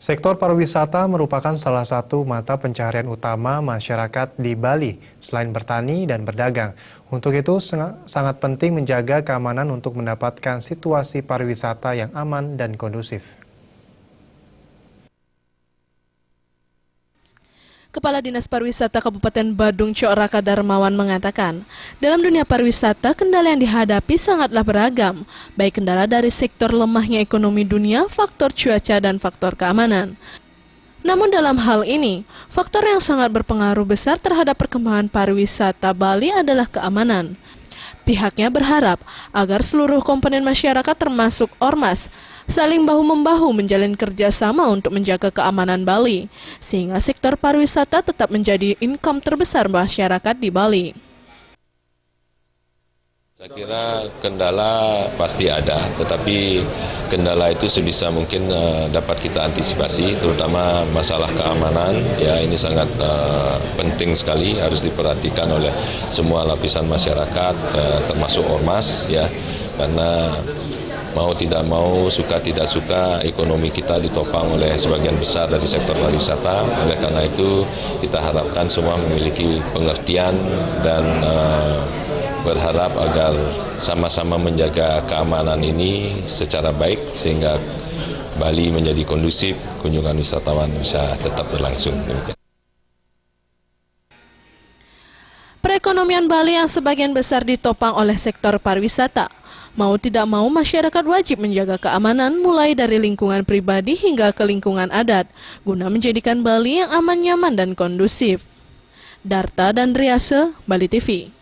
Sektor pariwisata merupakan salah satu mata pencaharian utama masyarakat di Bali selain bertani dan berdagang. Untuk itu sangat penting menjaga keamanan untuk mendapatkan situasi pariwisata yang aman dan kondusif. Kepala Dinas Pariwisata Kabupaten Badung Cok Raka Darmawan mengatakan, dalam dunia pariwisata kendala yang dihadapi sangatlah beragam, baik kendala dari sektor lemahnya ekonomi dunia, faktor cuaca, dan faktor keamanan. Namun dalam hal ini, faktor yang sangat berpengaruh besar terhadap perkembangan pariwisata Bali adalah keamanan. Pihaknya berharap agar seluruh komponen masyarakat termasuk Ormas saling bahu-membahu menjalin kerjasama untuk menjaga keamanan Bali, sehingga sektor pariwisata tetap menjadi income terbesar masyarakat di Bali. Saya kira kendala pasti ada, tetapi kendala itu sebisa mungkin dapat kita antisipasi, terutama masalah keamanan. Ya, ini sangat penting sekali, harus diperhatikan oleh semua lapisan masyarakat, termasuk ormas, ya, karena mau tidak mau, suka tidak suka, ekonomi kita ditopang oleh sebagian besar dari sektor pariwisata. Oleh karena itu, kita harapkan semua memiliki pengertian dan berharap agar sama-sama menjaga keamanan ini secara baik sehingga Bali menjadi kondusif, kunjungan wisatawan bisa tetap berlangsung. Perekonomian Bali yang sebagian besar ditopang oleh sektor pariwisata. Mau tidak mau masyarakat wajib menjaga keamanan mulai dari lingkungan pribadi hingga ke lingkungan adat guna menjadikan Bali yang aman, nyaman, dan kondusif. Darta dan Riase, Bali TV.